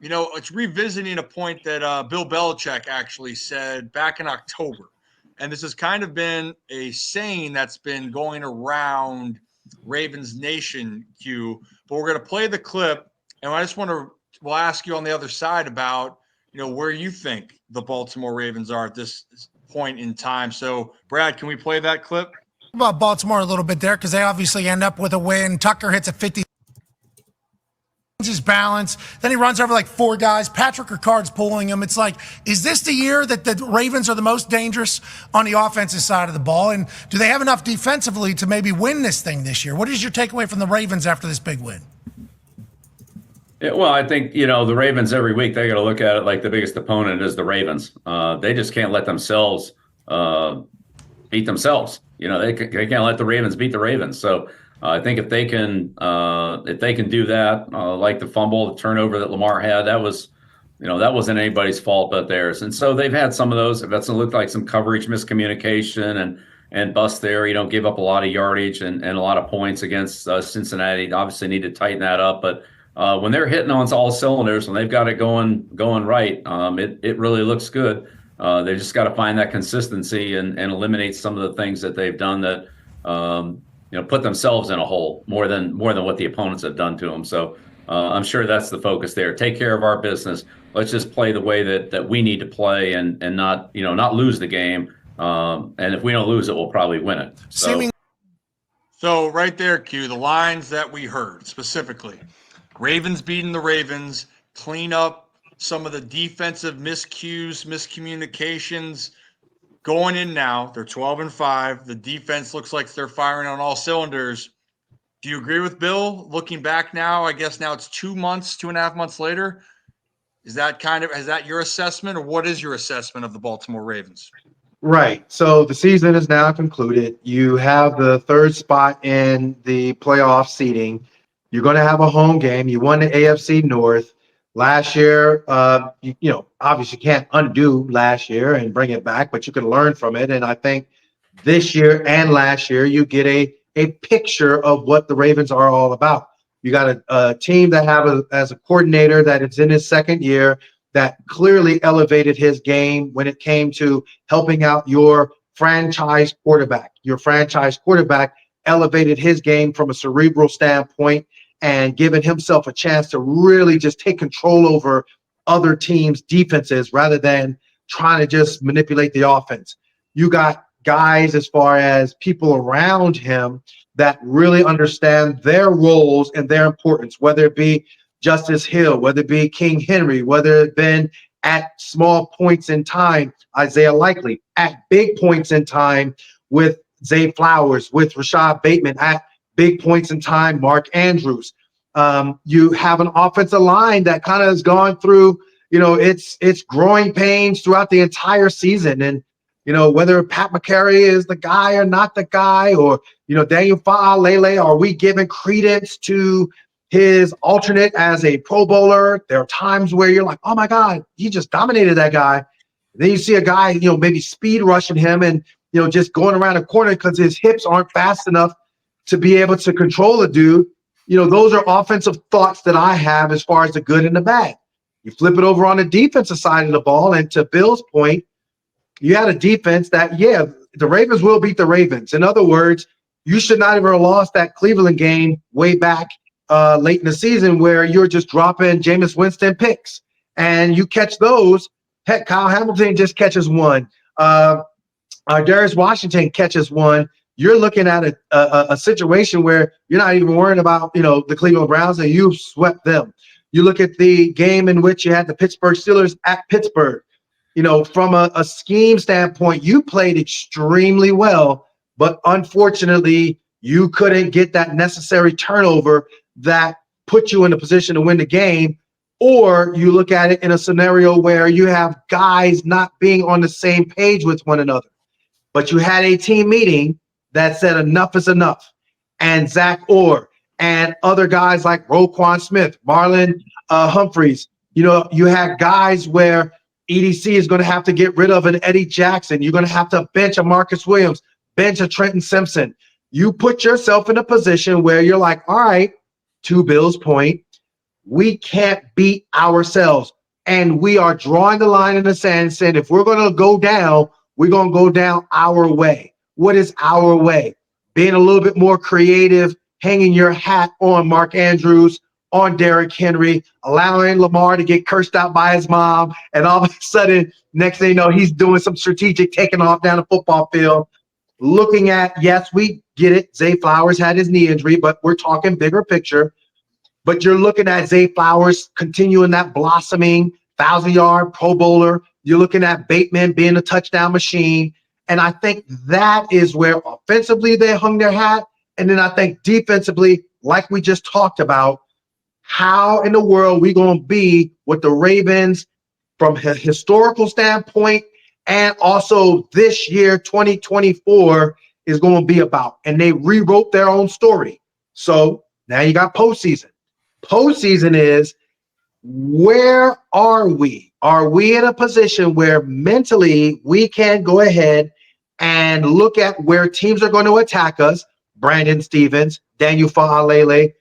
it's revisiting a point that Bill Belichick actually said back in October. And this has kind of been a saying that's been going around Ravens Nation, Q. But we're going to play the clip, and I just we'll ask you on the other side about, where you think the Baltimore Ravens are at this point in time. So, Brad, can we play that clip? About Baltimore a little bit there, because they obviously end up with a win. Tucker hits a 50. His balance, then he runs over like 4 guys. Patrick Ricard's pulling him. It's like, is this the year that the Ravens are the most dangerous on the offensive side of the ball? And do they have enough defensively to maybe win this thing this year? What is your takeaway from the Ravens after this big win? Yeah, well, I think, the Ravens every week, they got to look at it like the biggest opponent is the Ravens. They just can't let themselves beat themselves. They can't let the Ravens beat the Ravens. So I think if they can do that, like the fumble, the turnover that Lamar had, that wasn't anybody's fault but theirs. And so they've had some of those. That's looked like some coverage miscommunication and bust there. You don't give up a lot of yardage and a lot of points against Cincinnati. Obviously need to tighten that up. But when they're hitting on all cylinders, when they've got it going right, it really looks good. They just got to find that consistency and eliminate some of the things that they've done that put themselves in a hole more than what the opponents have done to them. So I'm sure that's the focus there. Take care of our business. Let's just play the way that we need to play and not lose the game. And if we don't lose it, we'll probably win it. So right there, Q, the lines that we heard specifically: Ravens beating the Ravens, clean up some of the defensive miscues, miscommunications. Going in now, they're 12-5. The defense looks like they're firing on all cylinders. Do you agree with Bill? Looking back now, I guess now it's 2.5 months later. Is that your assessment, or what is your assessment of the Baltimore Ravens? Right. So the season is now concluded. You have the 3rd spot in the playoff seeding. You're going to have a home game. You won the AFC North. Last year, obviously can't undo last year and bring it back, but you can learn from it. And I think this year and last year, you get a picture of what the Ravens are all about. You got a team that as a coordinator that is in his 2nd year, that clearly elevated his game when it came to helping out your franchise quarterback. Your franchise quarterback elevated his game from a cerebral standpoint and given himself a chance to really just take control over other teams' defenses rather than trying to just manipulate the offense. You got guys as far as people around him that really understand their roles and their importance, whether it be Justice Hill, whether it be King Henry, whether it been at small points in time, Isaiah Likely, at big points in time with Zay Flowers, with Rashad Bateman, at big points in time, Mark Andrews. You have an offensive line that kind of has gone through, its growing pains throughout the entire season. And, whether Pat McCary is the guy or not the guy, or, Daniel Fa'alele, are we giving credence to his alternate as a Pro Bowler? There are times where you're like, oh my God, he just dominated that guy. And then you see a guy, maybe speed rushing him and, just going around a corner because his hips aren't fast enough to be able to control a dude. Those are offensive thoughts that I have as far as the good and the bad. You flip it over on the defensive side of the ball, and to Bill's point, you had a defense that, the Ravens will beat the Ravens. In other words, you should not have ever lost that Cleveland game way back late in the season where you're just dropping Jameis Winston picks. And you catch those. Heck, Kyle Hamilton just catches one. Darius Washington catches one. You're looking at a situation where you're not even worrying about, the Cleveland Browns, and you've swept them. You look at the game in which you had the Pittsburgh Steelers at Pittsburgh. From a scheme standpoint, you played extremely well, but unfortunately, you couldn't get that necessary turnover that put you in a position to win the game. Or you look at it in a scenario where you have guys not being on the same page with one another. But you had a team meeting that said enough is enough. And Zach Orr and other guys like Roquan Smith, Marlon Humphreys, you had guys where EDC is going to have to get rid of an Eddie Jackson. You're going to have to bench a Marcus Williams, bench a Trenton Simpson. You put yourself in a position where you're like, all right, to Bill's point, We can't beat ourselves. And we are drawing the line in the sand saying, if we're going to go down, we're going to go down our way. What is our way? Being a little bit more creative, hanging your hat on Mark Andrews, on Derrick Henry, allowing Lamar to get cursed out by his mom. And all of a sudden, next thing you know, he's doing some strategic taking off down the football field. Looking at, yes, we get it. Zay Flowers had his knee injury, but we're talking bigger picture. But you're looking at Zay Flowers continuing that blossoming 1,000-yard Pro Bowler. You're looking at Bateman being a touchdown machine. And I think that is where offensively they hung their hat. And then I think defensively, like we just talked about, how in the world we going to be with the Ravens from a historical standpoint and also this year, 2024, is going to be about. And they rewrote their own story. So now you got postseason. Postseason is, where are we? Are we in a position where mentally we can go ahead and look at where teams are going to attack us? Brandon Stevens, Daniel Fa'alele,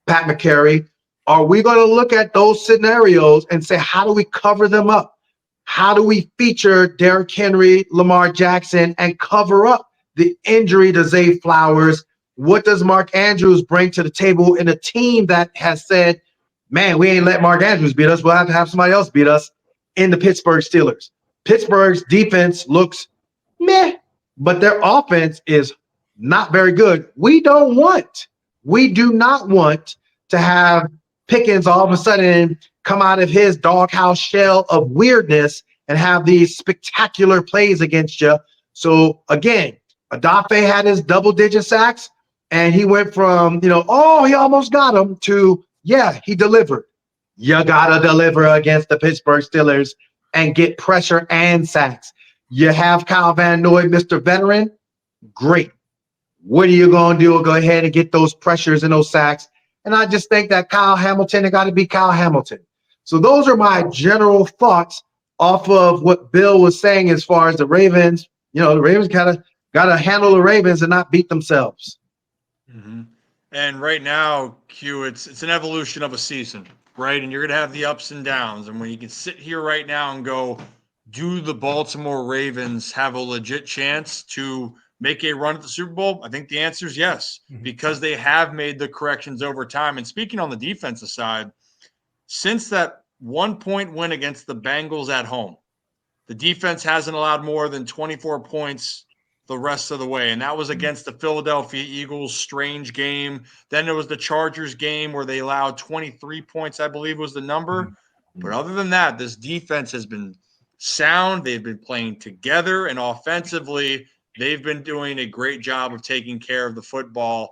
Pat McCary. Are we going to look at those scenarios and say, how do we cover them up? How do we feature Derrick Henry, Lamar Jackson, and cover up the injury to Zay Flowers? What does Mark Andrews bring to the table in a team that has said, man, we ain't let Mark Andrews beat us. We'll have to have somebody else beat us in the Pittsburgh Steelers. Pittsburgh's defense looks meh, but their offense is not very good. We do not want to have Pickens all of a sudden come out of his doghouse shell of weirdness and have these spectacular plays against you. So again, Adafe had his double-digit sacks, and he went from, oh, he almost got him, to, yeah, he delivered. You got to deliver against the Pittsburgh Steelers and get pressure and sacks. You have Kyle Van Noy, Mr. Veteran. Great. What are you going to do? Go ahead and get those pressures and those sacks. And I just think that Kyle Hamilton, it got to be Kyle Hamilton. So those are my general thoughts off of what Bill was saying as far as the Ravens. The Ravens got to handle the Ravens and not beat themselves. Mm-hmm. And right now, Q, it's an evolution of a season, right? And you're going to have the ups and downs. And when you can sit here right now and go, do the Baltimore Ravens have a legit chance to make a run at the Super Bowl? I think the answer is yes, because they have made the corrections over time. And speaking on the defensive side, since that 1-point win against the Bengals at home, the defense hasn't allowed more than 24 points the rest of the way. And that was against the Philadelphia Eagles, strange game. Then there was the Chargers game where they allowed 23 points, I believe was the number. But other than that, this defense has been sound. They've been playing together, and offensively, they've been doing a great job of taking care of the football.